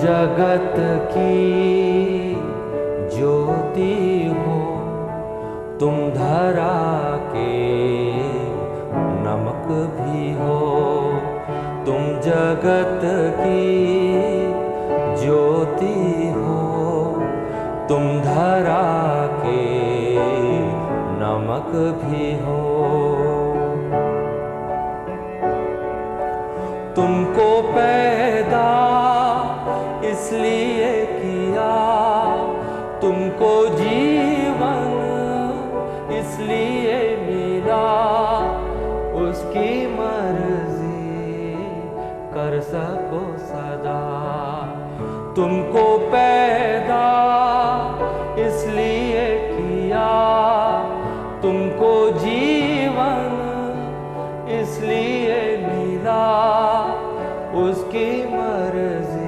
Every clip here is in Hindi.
जगत की ज्योति हो, तुम धरा के नमक भी हो। तुम जगत की ज्योति हो, तुम धरा के नमक भी हो। तुमको पैदा इसलिए किया, तुमको जीवन इसलिए मिला, उसकी मर्जी कर सको सदा। तुमको पैदा इसलिए किया, तुमको जीवन इसलिए मिला, उसकी मर्जी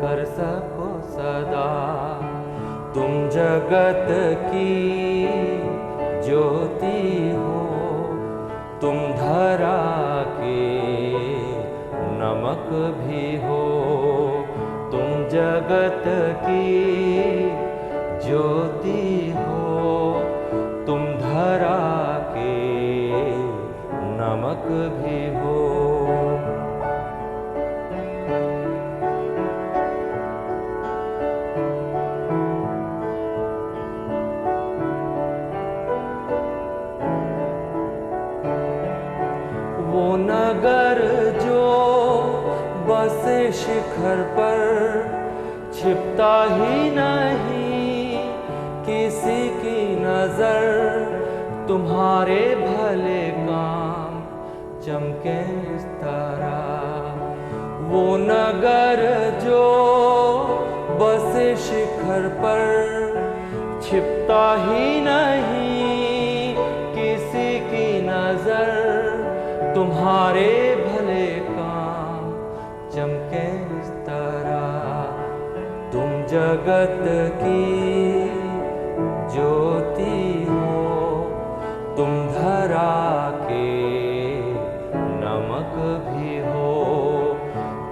कर सको सदा। तुम जगत की ज्योति हो, तुम धरा के नमक भी हो। तुम जगत की ज्योति हो, तुम धरा के नमक भी हो। वो नगर जो बसे शिखर पर, छिपता ही नहीं किसी की नजर, तुम्हारे भले काम चमके इस तरह। वो नगर जो बसे शिखर पर, छिपता ही नहीं किसी की नजर, तुम्हारे भले काम चमके इस तरह। तुम जगत की ज्योति हो, तुम धरा के नमक भी हो।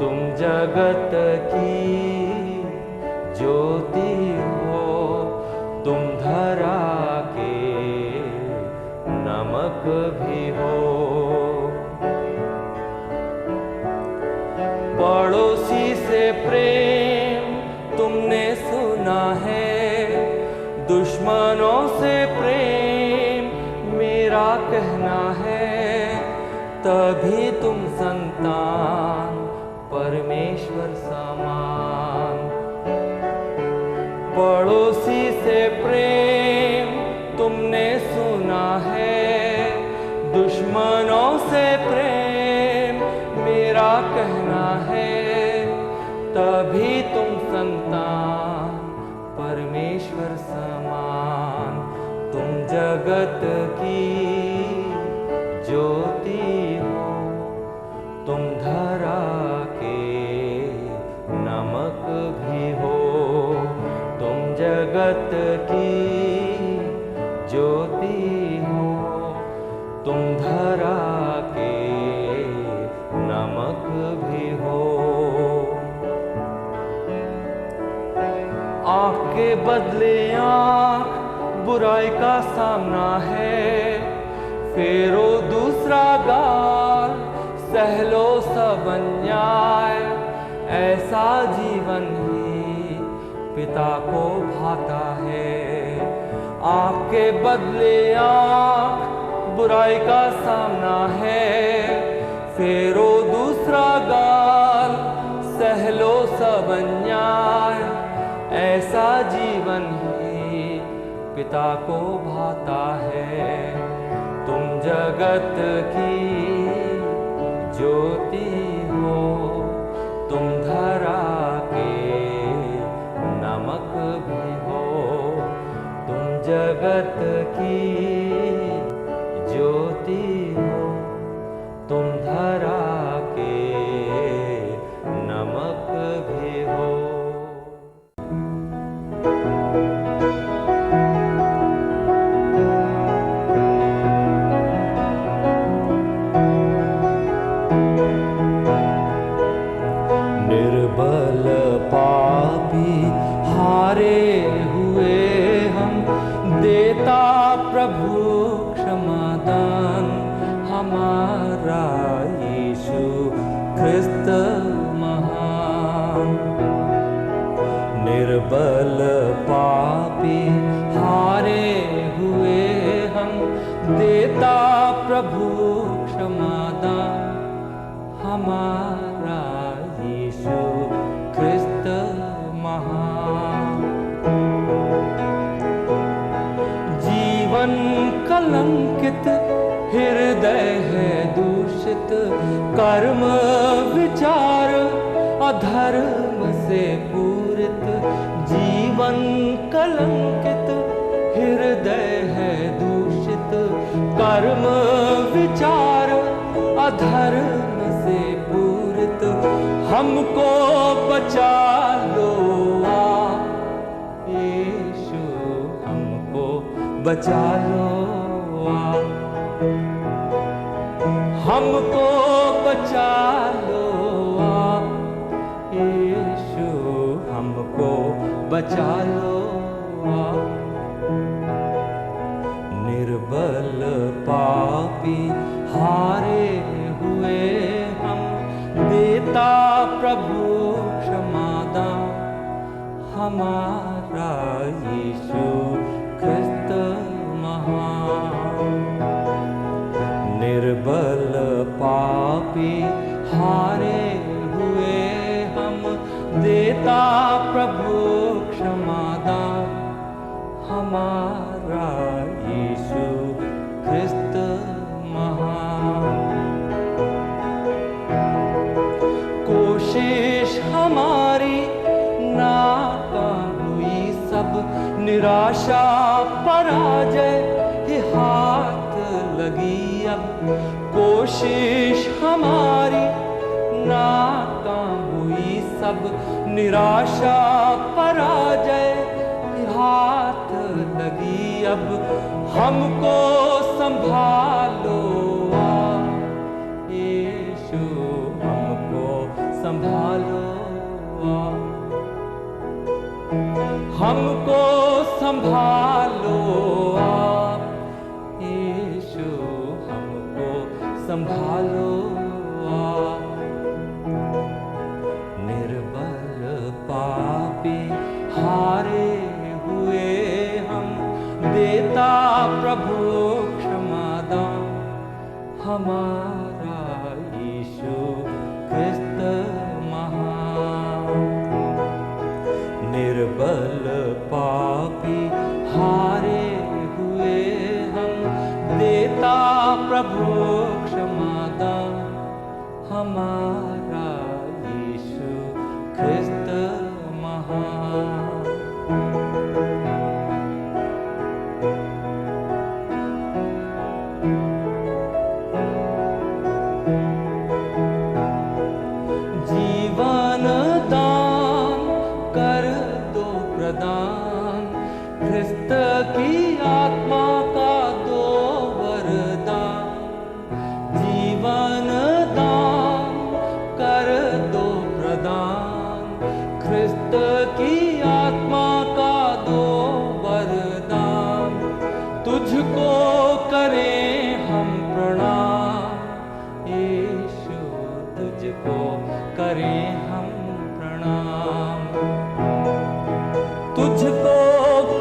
तुम जगत की ज्योति हो, तुम धरा के नमक भी हो। पड़ोसी से प्रेम तुमने सुना है, दुश्मनों से प्रेम मेरा कहना है, तभी तुम संतान परमेश्वर समान। पड़ोसी से प्रेम तुमने सुना है, दुश्मनों से प्रेम मेरा कहना है, तभी तुम संतान परमेश्वर समान। तुम जगत की ज्योति हो, तुम धरा के नमक भी हो। तुम जगत की ज्योति हो, तुम धरा के नमक भी हो। आँख के बदले आँख बुराई का सामना है, फेरो दूसरा गाल सह लो सब अन्याय। ऐसा जीवन ही पिता को भाता है। आँख के बदले आँख बुराई का सामना है, फेरो दूसरा गाल सह लो सब अन्याय। ऐसा जीवन ही पिता को भाता है। तुम जगत की ज्योति हो, तुम धरा के नमक भी हो। तुम जगत की ज्योति हो, तुम धरा के नमक भी हो। निर्बल पापी हारे हुए हम, देता प्रभु क्षमादान हमारा यीशु ख्रिस्त महान। निर्बल पापी हारे हुए हम, देता प्रभु क्षमादान हमारा यीशु ख्रिस्त महान। जीवन कलंकित हृदय है दूषित, कर्म विचार अधर्म से पूरित। जीवन कलंकित हृदय है दूषित, कर्म विचार अधर्म से पूरित। हमको बचा लो यीशु, हमको बचा लो हमको बचा लो यीशु, हमको बचा लो। निर्बल पापी हारे हुए हम, देता प्रभु क्षमादान हमारा यीशु ख्रिस्त महान। निर्बल पापी हारे हुए हम, देता प्रभु क्षमादान हमारा यीशु ख्रिस्त महान। कोशिश हमारी नाकाम हुई सब, निराशा पराजय ही हाथ लगी अब। कोशिश हमारी नाकाम हुई सब, निराशा पराजय ही हाथ लगी अब। हमको संभालो यीशु, हमको संभालो हमको संभालो यीशु, हमको संभालो। निर्बल पापी हारे हुए हम, देता प्रभु क्षमादान हमारा यीशु ख्रिस्त महान। निर्बल पापी हारे हुए हम, देता प्रभु क्षमादान हमारा यीशु ख्रिस्त महान। जीवन दान कर दो प्रदान, ख्रिस्त की आत्मा का दो वरदान। जीवन दान कर दो प्रदान, ख्रिस्त की आत्मा का दो वरदान। तुझको करें हम प्रणाम यीशु, तुझको करें हम प्रणाम। तुझको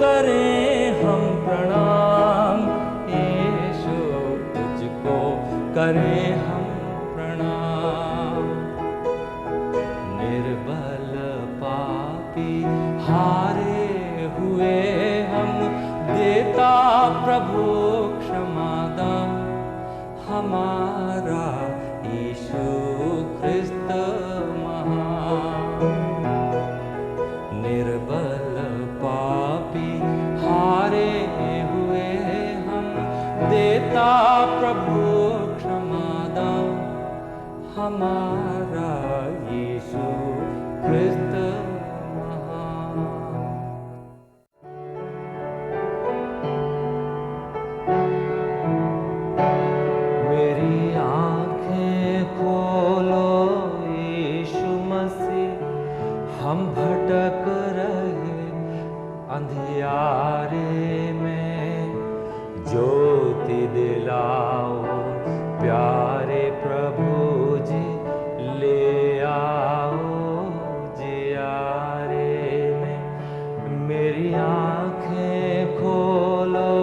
करें हम प्रणाम यीशु, तुझको करें हम प्रणाम। निर्बल पापी हारे हुए हम, देता प्रभु क्षमादान हमारा यीशु ख्रिस्त महान। निर्बल पापी हारे हुए हम, देता प्रभु क्षमादान हमारा यीशु ख्रिस्त महान। मेरी आँखें खोलो यीशु मसीह, हम भटक रहे अंधियारे में, ज्योति दिलाओ प्यारे प्रभु जी, ले आओ जियारे में। मेरी आँखें खोलो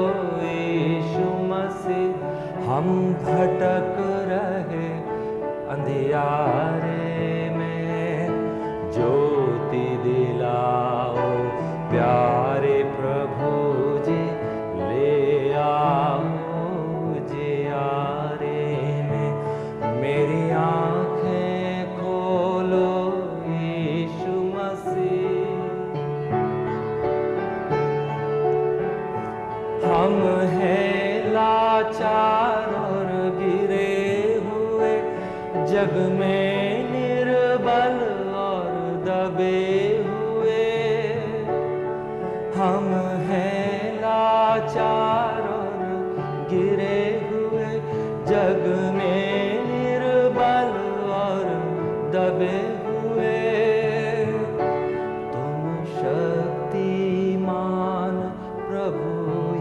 यीशु मसीह, हम भटक रहे अंधियारे में, ज्योति दिलाओ प्यारे प्रभु जी, ले आओ जियारे में। मेरी आँखें खोलो यीशु मसीह, हम हैं लाचार और गिरे हुए, जग में निर्बल और दबे हुए। हम हैं लाचार और गिरे हुए, जग में निर्बल और दबे हुए। तुम शक्तिमान प्रभु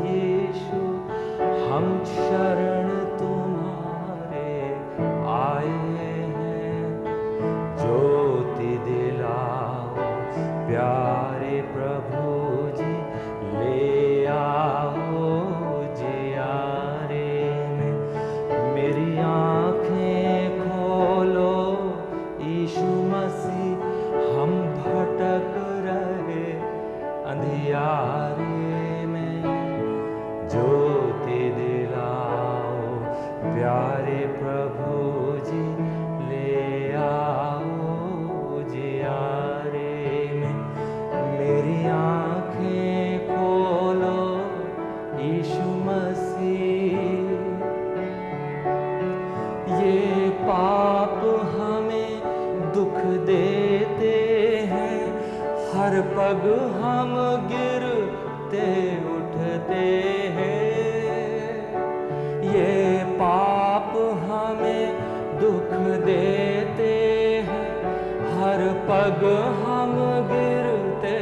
यीशु, हम शरण तुम्हारे आए हैं। ज्योति दिलाओ प्यारे प्रभु जी, ले आओ जियारे में। मेरी आँखें खोलो यीशु मसीह, हम भटक रहे अंधियारे में, ज्योति दिलाओ प्यारे प्रभु जी, ले आओ जियारे में। मेरी आँखें खोलो यीशु मसीह, ये पाप हमें दुख देते हैं, हर पग हम गिरते उठते हैं। ये पाप हमें दुख देते हैं, हर पग हम गिरते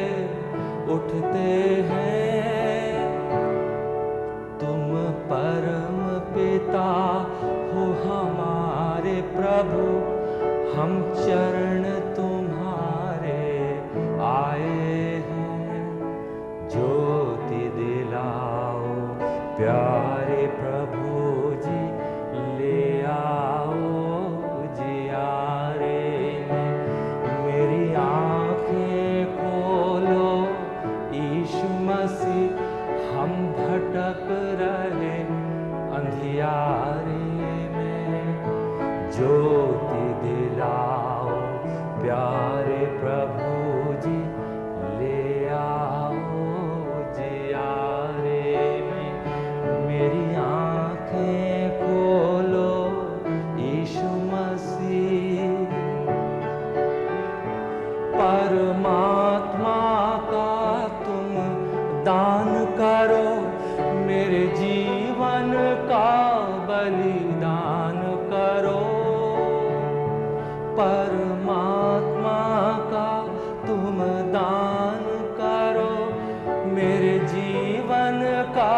उठते हैं। तुम परम पिता हो हमारे प्रभु, हम चरण तुम्हारे आए हैं। ज्योति दिलाओ प्यारे प्रभु जी, ले आओ जियारे में। मेरी आँखें खोलो यीशु मसीह, हम भटक रहे अंधियारे में। ज्योति दिलाओ प्यारे प्रभु जी, ले आओ जियारे में। मेरी आँखें खोलो यीशु मसीह, परमात्मा का तुम दान करो, मेरे जीवन का बलिदान करो। परमात्मा का तुम दान करो, मेरे जीवन का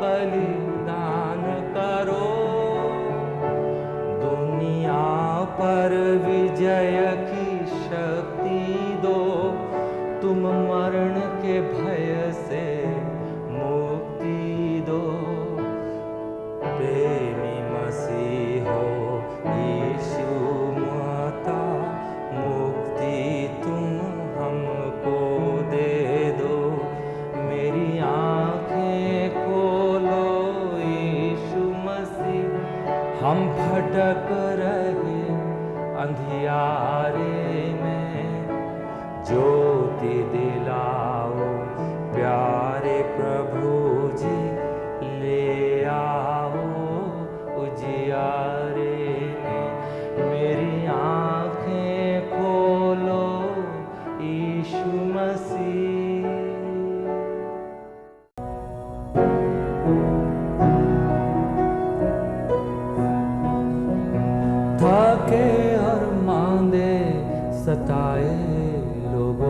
बलिदान करो। दुनिया पर विजय की शक्ति दो, तुम मरण के भय से मुक्ति दो। प्रेमी मसीह हो यीशु माता, मुक्ति तुम हमको दे दो। मेरी आँखें खोलो यीशु मसीह, हम भटक रहे अंधियारे में। ज्योति दिलाओ प्यारे प्रभु जी, ले आओ उजियारे में। मेरी आँखें खोलो यीशु मसीह। थके और मांदे सताए लोगों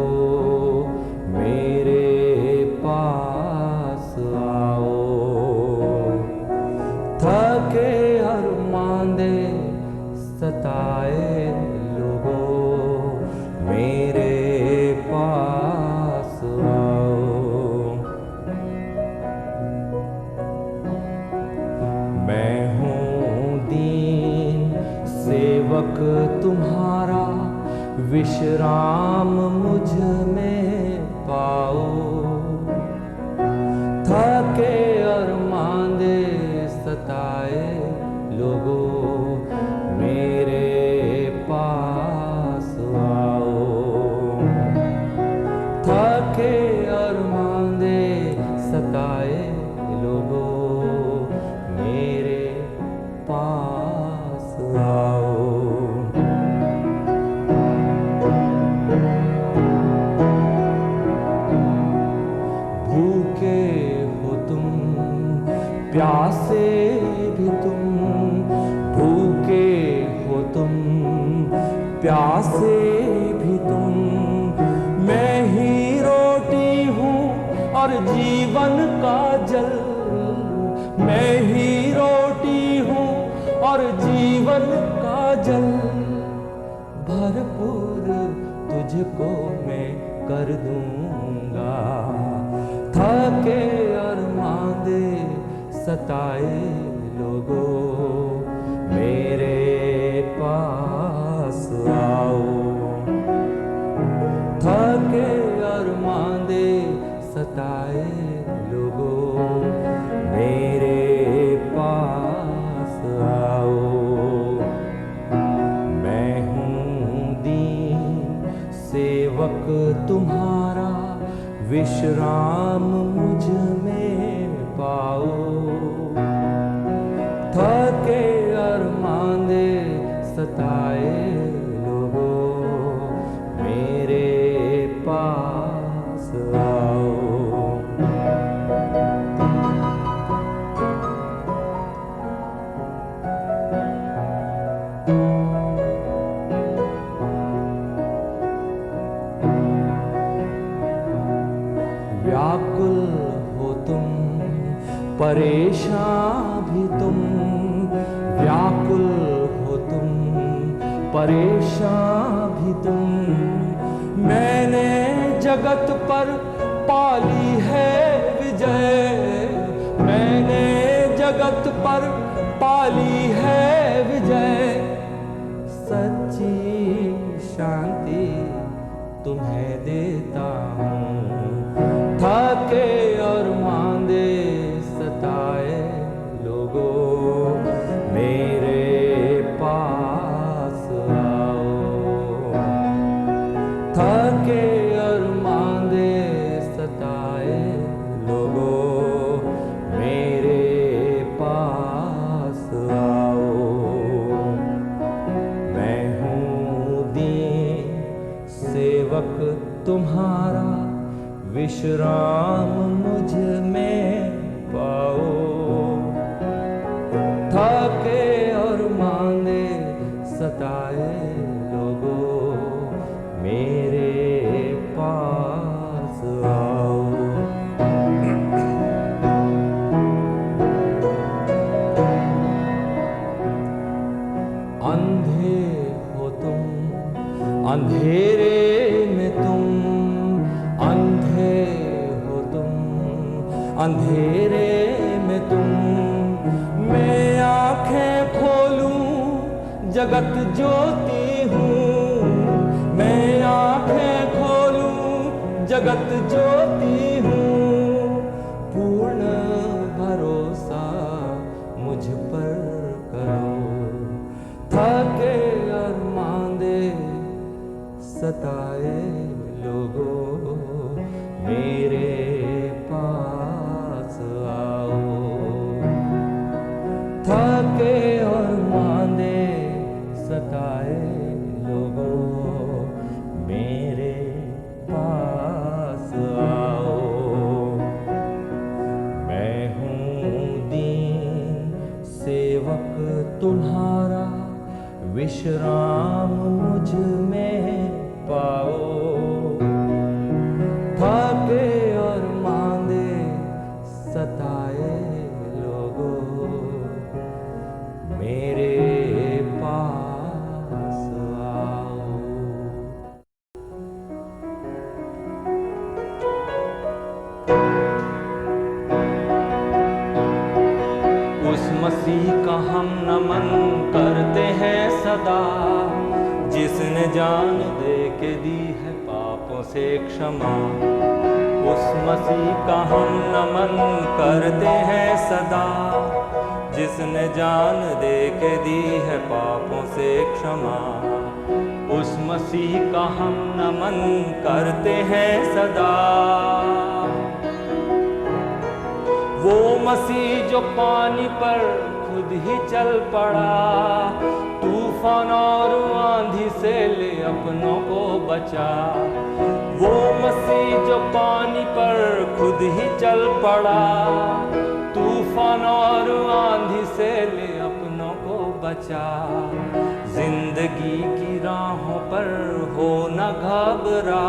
विश्राम मुझ में पाओ। थके और मांदे सताए लोगों मेरे पास आओ। थके और मांदे सताए लोगों मेरे पास आओ। भूखे हो तुम प्यासे भी तुम, भूखे हो तुम प्यासे भी तुम। मैं ही रोटी हूँ और जीवन का जल, मैं ही रोटी हूँ और जीवन का जल। भरपूर तुझको मैं कर दूंगा। थके और मांदे सताए लोगों मेरे पास आओ। थके और मांदे सताए लोगों मेरे पास आओ। मैं हूँ दीन सेवक तुम्हारा, विश्राम मुझ में पाओ। थके और मांदे सताए लोगों मेरे पास आओ। व्याकुल हो तुम परेशान भी तुम, व्याकुल हो तुम परेशान भी तुम। मैंने जगत पर पाली है विजय, मैंने जगत पर पाली है विजय। सच्ची शांति तुम्हें देता हूँ। थके और मांदे सताए लोगों मेरे पास आओ। थके और मांदे सताए लोगों मेरे पास आओ। मैं हूँ दीन सेवक तुम्हारा, विश्राम मुझ में पाओ। थके और मांदे सताए लोगों मेरे पास आओ। अंधे हो तुम अंधेरे में तुम, अंधे हो तुम अंधेरे में तुम। मैं आंखें खोलूं जगत ज्योति हूँ, मैं आंखें खोलूं जगत ज्योति हूँ। पूर्ण भरोसा मुझ पर करो। थके और मांदे सताए लोगों मेरे पास आओ। थके और मांदे सताए लोगों मेरे पास आओ। मैं हूँ दीन सेवक तुम्हारा, विश्राम मुझ में पाओ। थके और मांदे सताए लोगों मेरे पास आओ। उस मसीह का हम नमन करते हैं सदा, जिसने जान दे के से क्षमा। उस मसीह का हम नमन करते हैं सदा, जिसने जान दे के दी है पापों से क्षमा। उस मसीह का हम नमन करते हैं सदा। वो मसीह जो पानी पर खुद ही चल पड़ा, तूफान और आंधी से ले अपनों को बचा। वो मसीह जो पानी पर खुद ही चल पड़ा, तूफान और आंधी से ले अपनों को बचा। जिंदगी की राहों पर हो न घबरा,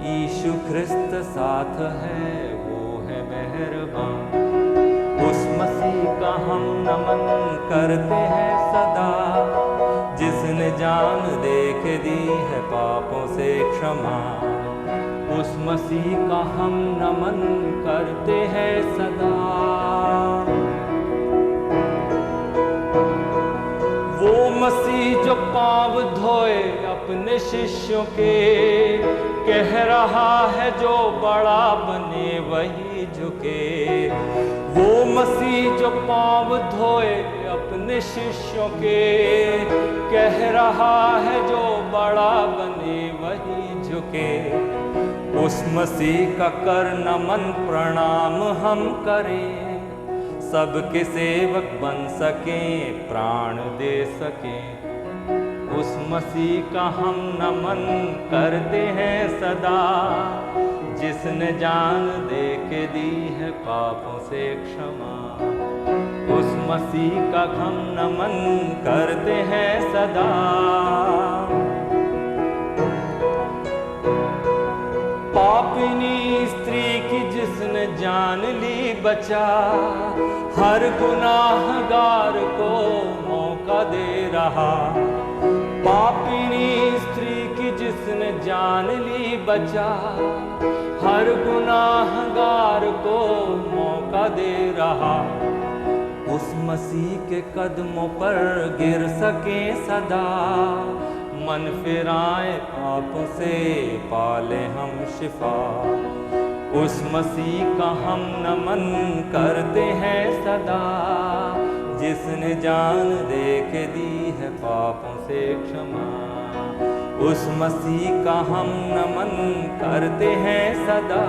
यीशु ख्रिस्त साथ है, वो है मेहरबान। उस मसीह का हम नमन करते हैं सदा, जिसने जान दे के दी है पापों से क्षमा। उस मसीह का हम नमन करते हैं सदा। वो मसीह जो पाँव धोए अपने शिष्यों के, कह रहा है जो बड़ा बने वही झुके। वो मसीह जो पाँव धोए अपने शिष्यों के, कह रहा है जो बड़ा बने वही झुके। उस मसीह का कर नमन प्रणाम हम करें, सबके सेवक बन सकें, प्राण दे सकें। उस मसीह का हम नमन करते हैं सदा, जिसने जान दे के दी है पापों से क्षमा। उस मसीह का हम नमन करते हैं सदा। पापिनी स्त्री की जिसने जान ली बचा, हर गुनाहगार को मौका दे रहा। पापिनी स्त्री की जिसने जान ली बचा, हर गुनाहगार को मौका दे रहा। उस मसीह के कदमों पर गिर सके सदा, मन फिराए पाप से पाले हम शिफा। उस मसीह का हम नमन करते हैं सदा, जिसने जान दे के दी है पापों से क्षमा। उस मसीह का हम नमन करते हैं सदा।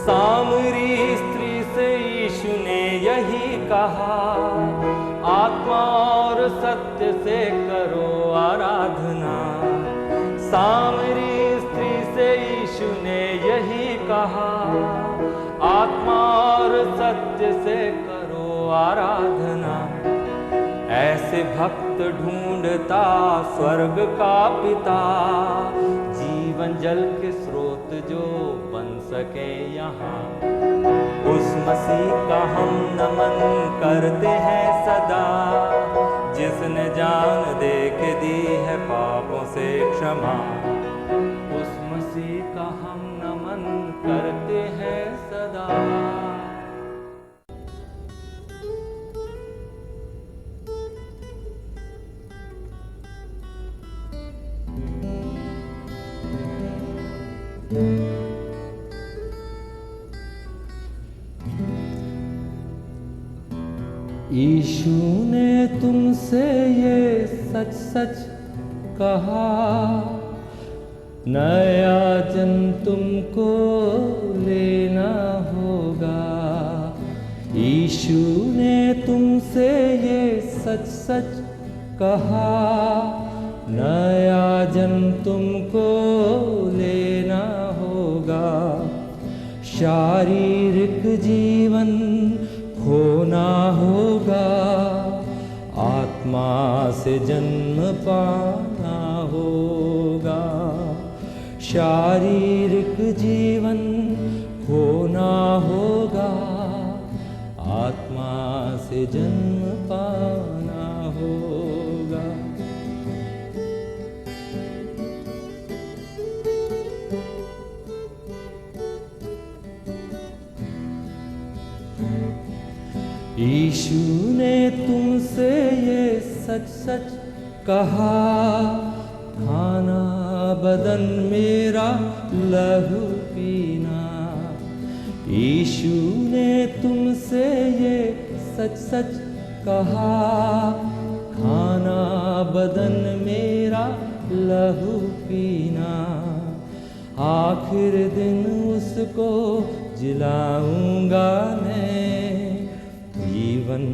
सामरी स्त्री से यीशु ने यही कहा, आत्मा और सत्य से करो आराधना। सामरी स्त्री से यीशु ने यही कहा, आत्मा और सत्य से करो आराधना। ऐसे भक्त ढूंढता स्वर्ग का पिता, जीवन जल के स्रोत जो बन सके यहाँ। उस मसीह का हम नमन करते हैं सदा, जिसने जान दे के दी है पापों से क्षमा। उस मसीह का हम नमन करते हैं सदा। यीशु ने तुमसे ये सच सच कहा, नया जन्म तुमको लेना होगा। यीशु ने तुमसे ये सच सच कहा, नया जन्म तुमको लेना होगा। शारीरिक जीवन खोना होगा, आत्मा से जन्म पाना होगा। शारीरिक जीवन खोना होगा, आत्मा से जन्म पाना होगा। यीशु ने तुमसे ये सच सच कहा, खाना बदन मेरा लहू पीना। यीशु ने तुमसे ये सच सच कहा, खाना बदन मेरा लहू पीना। आखिर दिन उसको जिलाऊंगा मैं, जीवन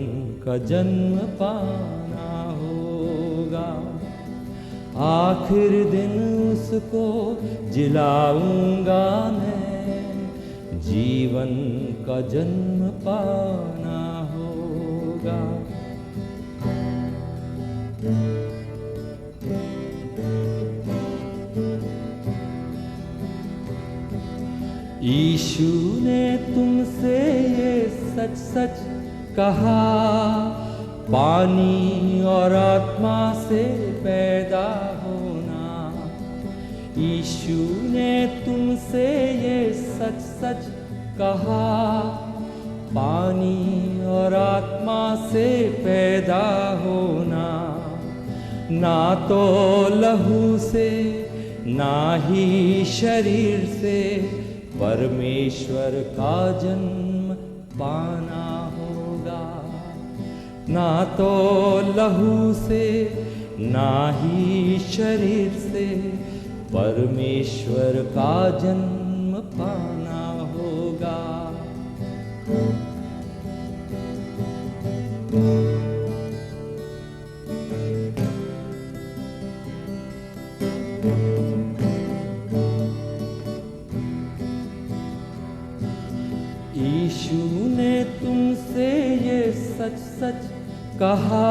का जन्म पाना होगा। आखिर दिन उसको जिलाऊंगा मैं, जीवन का जन्म पाना होगा। यीशु ने तुमसे ये सच सच कहा, पानी और आत्मा से पैदा होना। यीशु ने तुमसे ये सच सच कहा, पानी और आत्मा से पैदा होना। ना तो लहू से ना ही शरीर से परमेश्वर का जन्म पाना होगा। ना तो लहू से ना ही शरीर से परमेश्वर का जन्म पाना होगा। यीशु ने तुमसे ये सच सच कहा,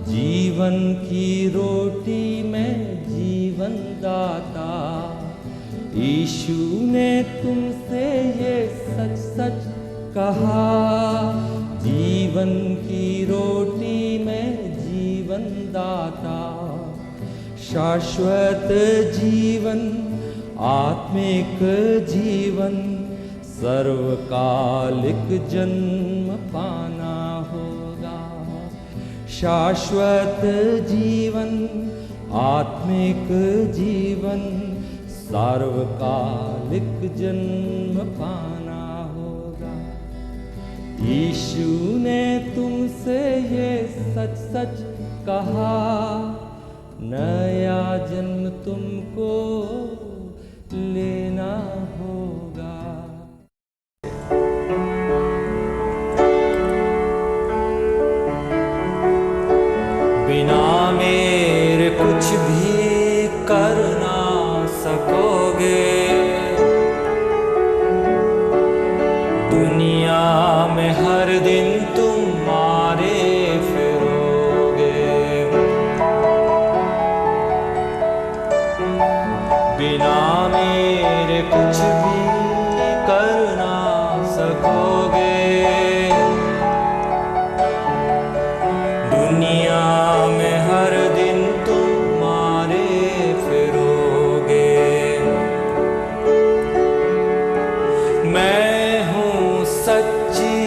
जीवन की रोटी मैं जीवन दाता। यीशु ने तुमसे ये सच सच कहा, जीवन की रोटी मैं जीवन दाता। शाश्वत जीवन आत्मिक जीवन सर्वकालिक जन्म पाना होगा। शाश्वत जीवन आत्मिक जीवन सार्वकालिक जन्म पाना होगा। यीशु ने तुमसे ये सच सच कहा, नया जन्म तुमको लेना होगा। बिना मेरे कुछ भी कर ना सकोगे, दुनिया में हर दिन तुम मारे फिरोगे। बिना मेरे कुछ भी कर ना सकोगे, दुनिया में हर दिन तुम मारे फिरोगे। मैं हूँ सच्ची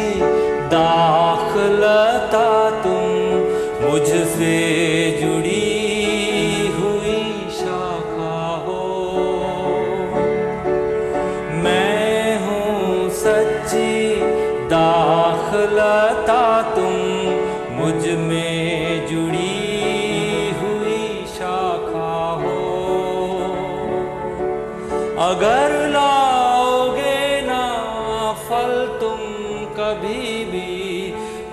दाखलता, तुम मुझसे जुड़ी हुई शाखा हो। मैं हूँ सच्ची दाखलता, तुम मुझ में जुड़ी हुई शाखा हो। अगर लाओगे ना फल तुम कभी भी,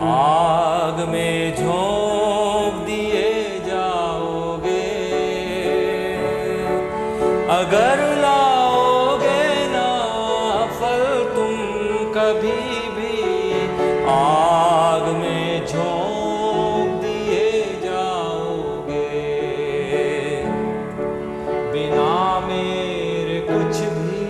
आग में झोंक दिए जाओगे। अगर लाओगे ना फल तुम कभी भी, आग में झोंक दिए जाओगे। बिना मेरे कुछ भी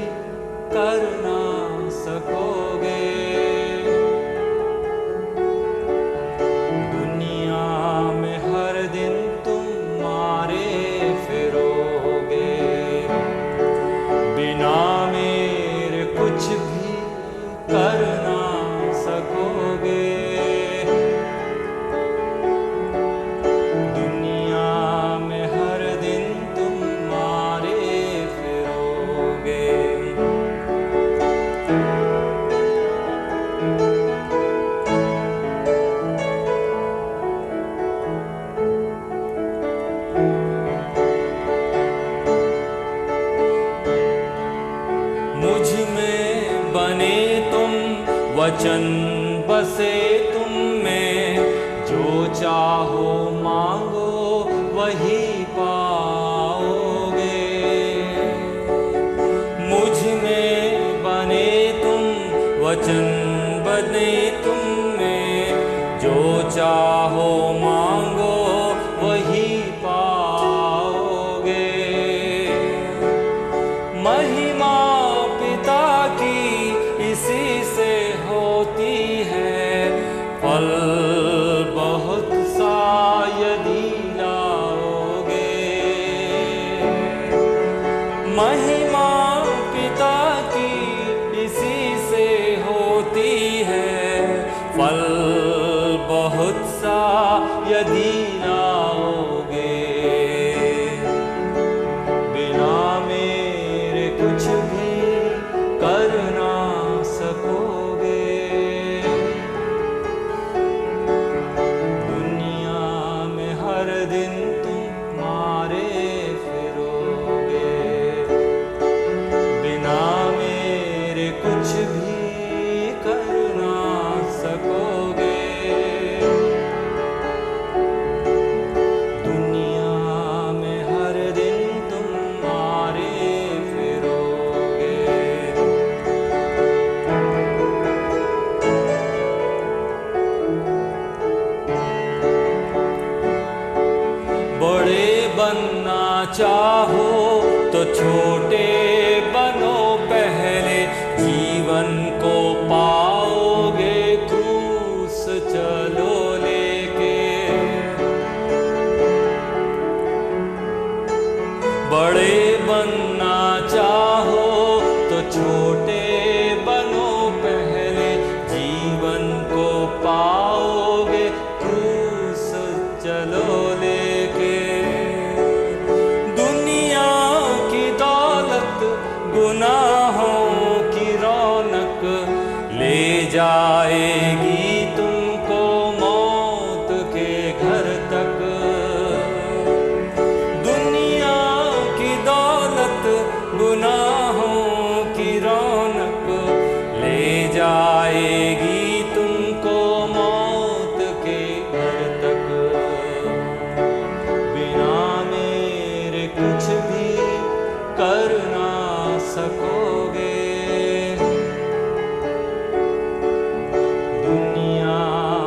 वचन बसे तुम में, जो चाहो मांगो वही पाओगे। मुझ में बने तुम, वचन बने तुम में, जो चाहो मांगो वही पाओगे। महिमा पिता की इसी से होती है, फल बहुत सा यदि लाओगे। महिमा पिता की इसी से होती है, फल बहुत सा यदि लाओगे। बिना मेरे कुछ भी कर ना सकोगे। दुनिया में हर दिन तुम मारे फिरोगे। बिना मेरे कुछ भी कर ना सकोगे। दुनिया में हर दिन तुम मारे फिरोगे। बड़े बनना चाहो तो छोटे बनो पहले, जीवन को पाओगे क्रूस चलो लेके। बड़े बनना चाहो तो छोटे बनो पहले, जीवन को पाओगे क्रूस चलो लेके। दुनिया की दौलत गुनाहों की रौनक ले जाएगी तुमको मौत के घर तक। दुनिया की दौलत गुनाहों की रौनक ले जाएगी तुमको मौत के घर तक। बिना मेरे कुछ भी कर ना सकोगे। दुनिया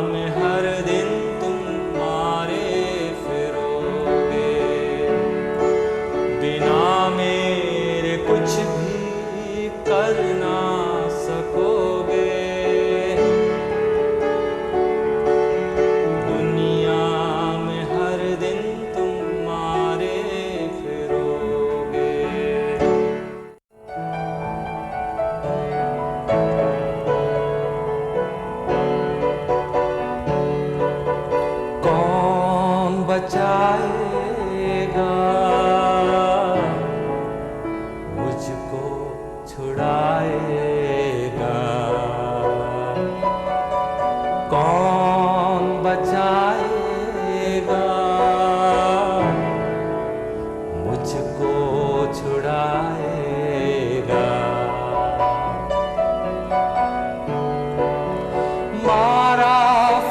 में हर दिन तुम मारे फिरोगे। बिना मेरे कुछ भी कर ना सकोगे। दुनिया में हर दिन तुम मारे फिरोगे। कौन बचाएगा मुझको छुड़ाएगा। कौन बचाएगा मुझको छुड़ाएगा। मारा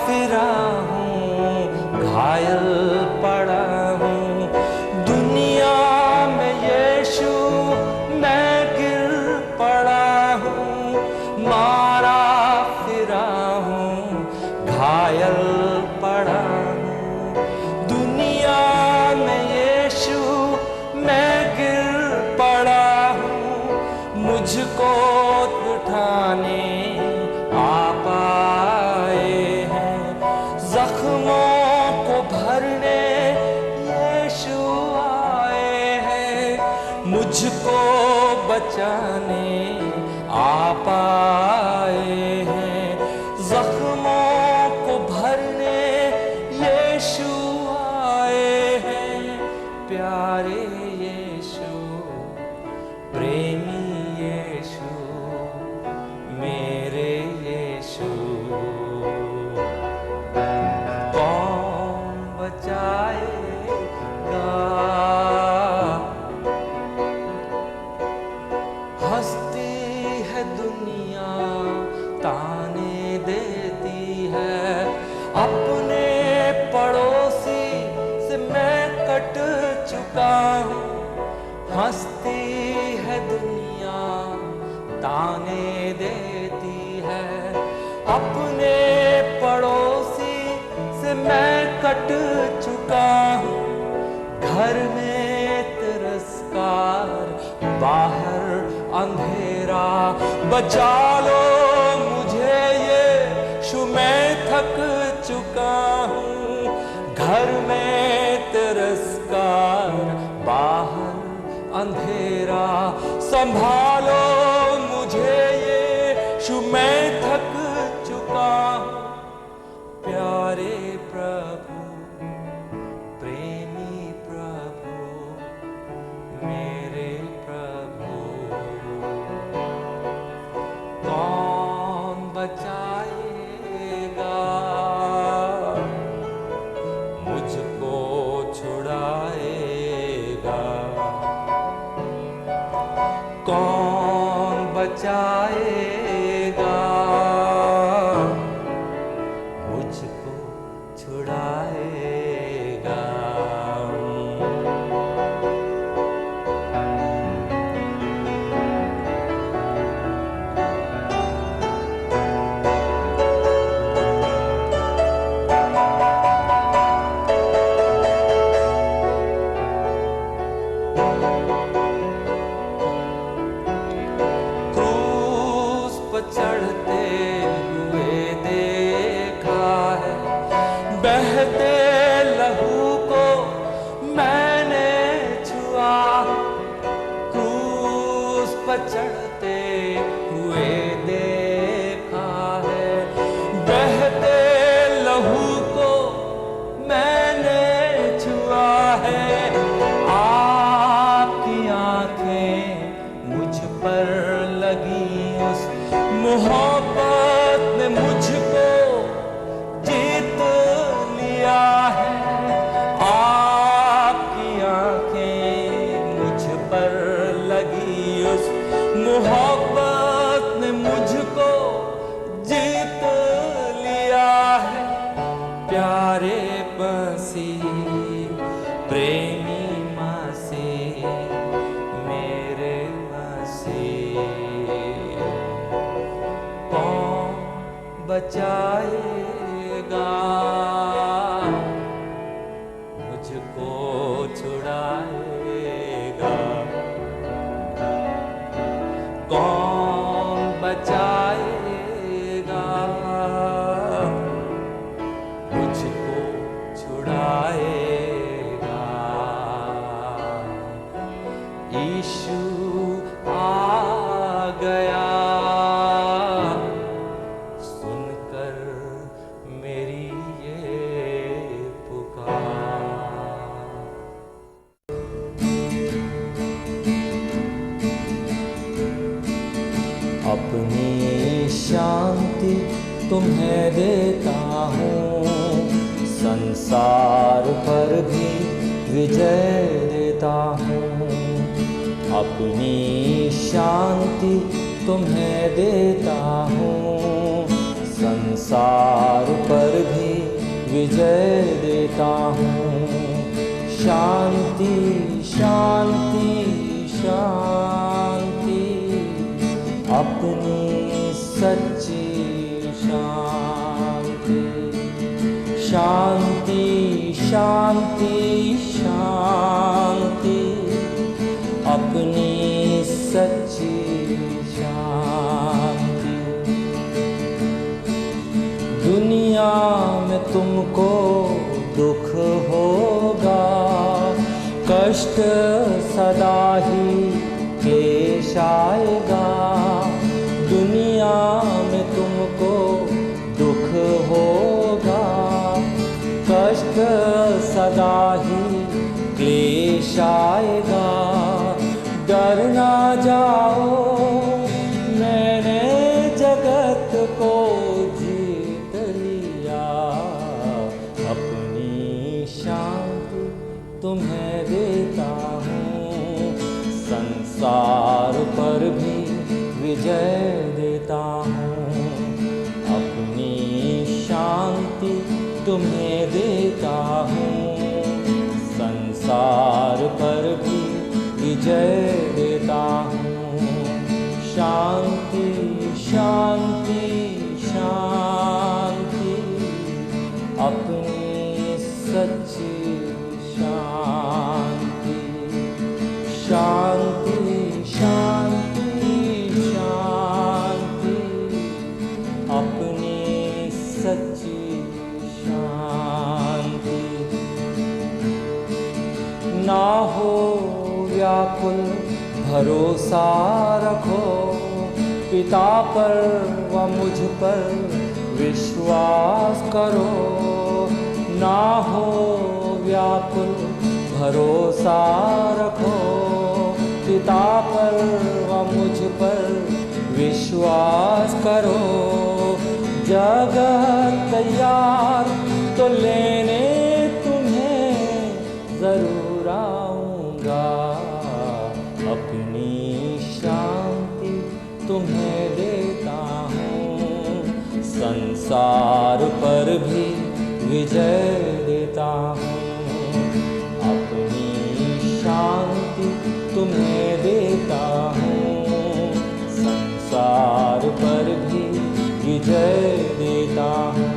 फिरा हूँ, घायल पड़ा हूँ दुनिया में यीशु, मैं गिर पड़ा हूँ। मारा फिरा हूँ, घायल पड़ा हूँ दुनिया में यीशु, मैं गिर पड़ा हूँ। मुझको उठाने आप आए हैं, जख्मों को भरने यीशु आए हैं। मुझको बचाने आप आए हैं, जख्मों को भरने यीशु आए हैं। प्यारे यीशु, प्रेमी यीशु, मेरे यीशु। कौन बचाएगा। हंसती है दुनिया ताने चुका हूँ। हंसती है दुनिया, ताने देती है, अपने पड़ोसी से मैं कट चुका हूँ। घर में तिरस्कार, बाहर अंधेरा, बचा लो मुझे यीशु, मैं थक चुका हूँ। घर में तिरस्कार, बाहर अंधेरा, संभालो मुझे यीशु, मैं थक चुका हूँ। प्यारे प्रभु, प्रेमी प्रभु, मेरे प्रभु, कौन बचाएगा, मुझको छुड़ाएगा, कौन बचाएगा, मुझको छुड़ाएगा। क्रूस पर चढ़ते हुए देखा है, बहते लहू को मैंने छुआ। क्रूस पर चढ़ते हुए देखा है, बहते लहू को मैंने छुआ है। आपकी आंखें मुझ पर लगी, उस मोहब्बत ने मुझको जीत लिया है। आपकी आंखें मुझ पर लगी, उस मोहब्बत ने मुझको जीत लिया है। प्यारे मसीह, प्रेमी मसीह, मेरे मसीह, कौन बचाएगा, मुझको छुड़ाएगा, कौन बचाएगा, मुझको छुड़ाएगा। यीशु आ गया, सुनकर मेरी ये पुकार। अपनी शांति तुम्हें देता हूँ, संसार पर भी विजय देता हूँ। अपनी शांति तुम्हें देता हूँ, संसार पर भी विजय देता हूँ। शांति शांति शांति, अपनी सच्ची शांति। शांति शांति शांति, अपनी सच्ची शांति। दुनिया में तुमको दुख होगा, कष्ट सदा ही पेश आएगा। दुनिया में तुमको दुख होगा, कष्ट सदा ही क्लेश आएगा। डर ना जाओ, मैंने जगत को जीत लिया। अपनी शांति तुम्हें देता हूँ, संसार पर भी विजय देता हूँ। अपनी शांति तुम्हें देता हूँ, संसार पर विजय देता हूँ। शांति शांति शांति, अपनी सच्ची शांति। शांति शांति शांति, अपनी सच्ची शांति। ना हो व्याकुल, भरोसा रखो पिता पर व मुझ पर विश्वास करो। ना हो व्याकुल, भरोसा रखो पिता पर व मुझ पर विश्वास करो। जगत तैयार तो लेने तुम्हें जरूर आऊँगा। अपनी शांति तुम्हें देता हूँ, संसार पर भी विजय देता हूँ। अपनी शांति तुम्हें देता हूँ, संसार पर भी विजय देता हूँ।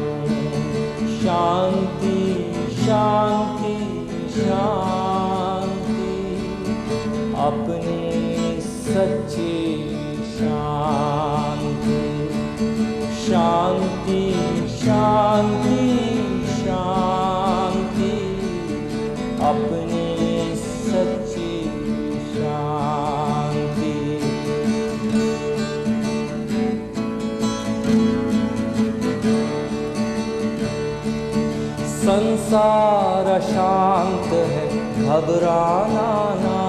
शांति शांति शांति, अपनी सच्ची शांति। शांति शांति शांति, अपनी सच्ची शांति। संसार शांत है, घबराना ना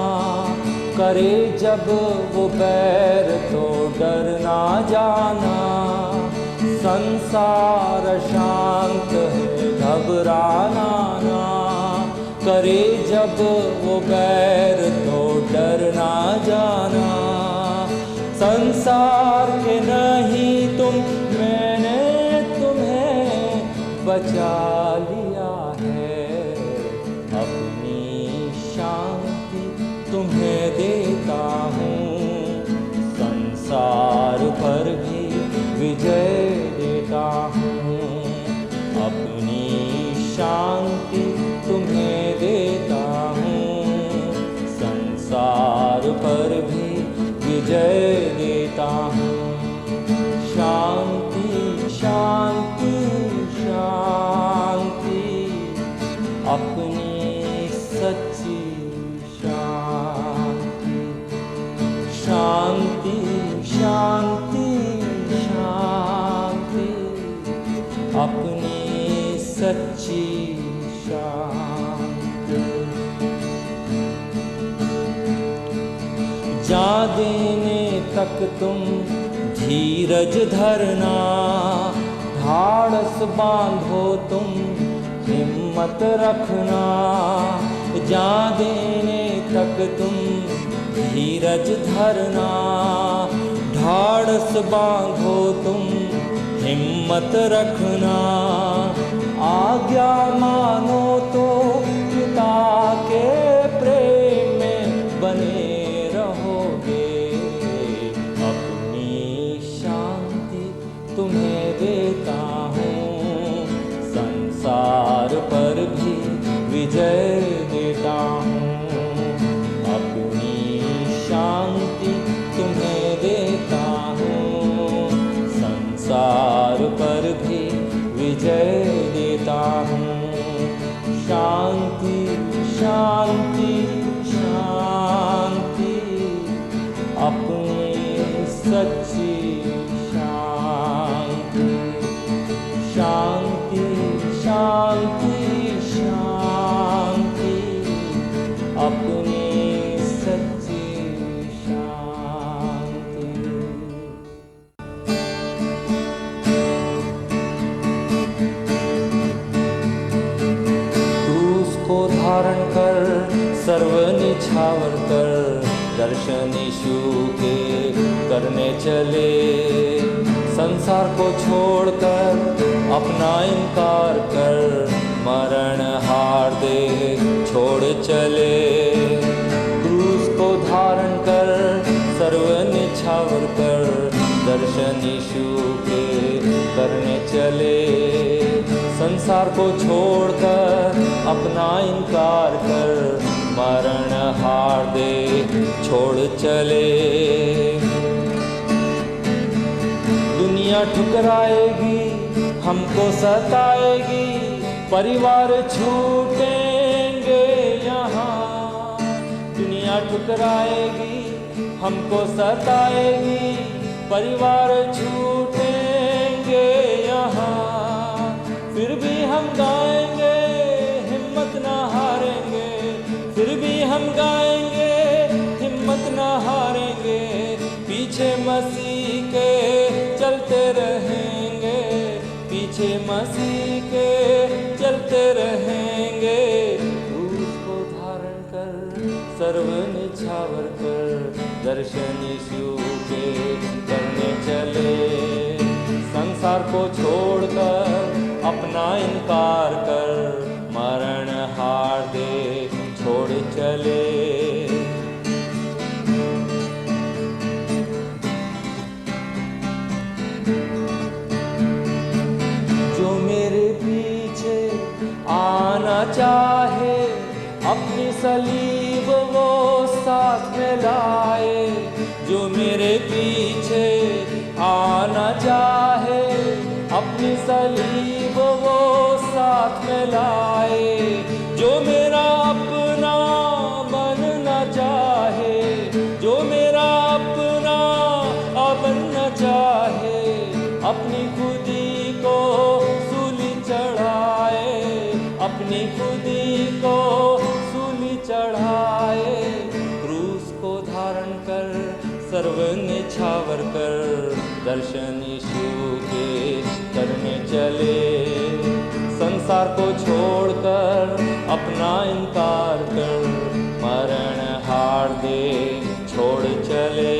करे जब वो बैर तो डरना जाना। संसार शांत है, घबराना ना करे जब वो बैर तो डरना जाना। संसार के नहीं तुम, मैंने तुम्हें बचा लिया है। अपनी शांति तुम्हें देता हूँ, संसार पर भी विजय देता हूँ। अपनी शांति तुम्हें देता हूँ, संसार पर भी विजय देता हूँ। शांति शांति शांति, अपनी सच्ची शांति। शांति शांति शांति, अपनी सच्ची शांति। जा देने तक तुम धीरज धरना, ढाढ़स बांधो तुम हिम्मत रखना। जा देने तक तुम धीरज धरना, ढाढ़स बांधो तुम हिम्मत रखना। आज्ञा मानो तो पिता के प्रेम में बने रहोगे। अपनी शांति तुम्हें देता हूँ, संसार पर भी विजय देता हूँ। अपनी शांति तुम्हें देता हूँ, संसार पर भी विजय देता हूँ। शांति शांति शांति, अपनी सच्ची शांति। शांति शांति शांति, अपनी सच्ची शांति। क्रूस को धारण कर, सर्व निछावर कर, दर्शन यीशु के करने चले। संसार को छोड़कर अपना इनकार कर, मरण हार दे छोड़ चले। क्रूस को दर्शन यीशु के करने चले। संसार को छोड़कर अपना इनकार कर मरण हार दे छोड़ चले। दुनिया ठुकराएगी, हमको सताएगी, परिवार छूटेंगे यहाँ। दुनिया ठुकराएगी, हमको सताएगी, परिवार छूटेंगे यहाँ। फिर भी हम गाएंगे, हिम्मत ना हारेंगे। फिर भी हम गाएंगे, हिम्मत ना हारेंगे। पीछे मसीह के चलते रहेंगे, पीछे मसीह के चलते रहेंगे। क्रूस को धारण कर सर्व निछावर कर दर्शन यीशु के करने चले। संसार को छोड़कर अपना इनकार कर मरण हार दे छोड़ चले। जो मेरे पीछे आना चाहे, अपनी सलीब वो साथ में लाए। जो मेरे पीछे आना चाहे, अपनी सलीब वो साथ में लाए। जो मेरा अपना बनना चाहे, जो मेरा अपना बनना चाहे, अपनी खुदी को सूली चढ़ाए, अपनी खुदी को सूली चढ़ाए। क्रूस को धारण कर सर्व निछावर कर दर्शन यीशु के करने चले। संसार को छोड़कर अपना इनकार कर मरण हार दे छोड़ चले।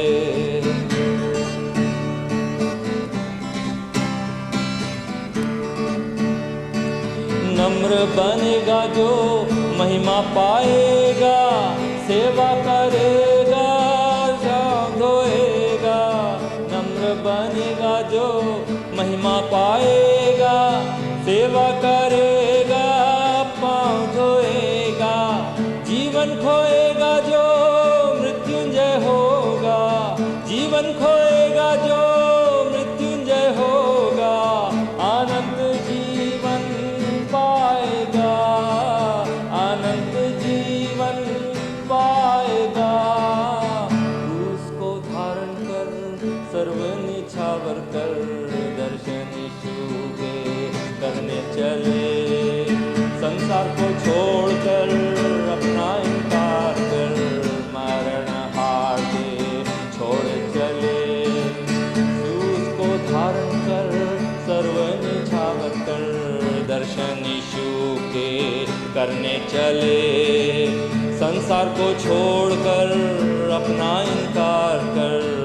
नम्र बनेगा जो महिमा पाएगा, सेवा करेगा जान धोएगा। नम्र बनेगा जो महिमा पाएगा, सेवा करेगा पाँव धोएगा। जीवन खोएगा जो मृत्युंजय होगा, जीवन खोएगा जो मृत्युंजय होगा। आनंद जीवन पाएगा, आनंद जीवन पाएगा। क्रूस को धारण कर सर्व निछावर कर दर्शन यीशु के करने चले। संसार को छोड़कर अपना इनकार कर मरण हार दे छोड़ चले। क्रूस को धारण कर सर्व निछावर कर दर्शन यीशु के करने चले। संसार को छोड़कर अपना इनकार कर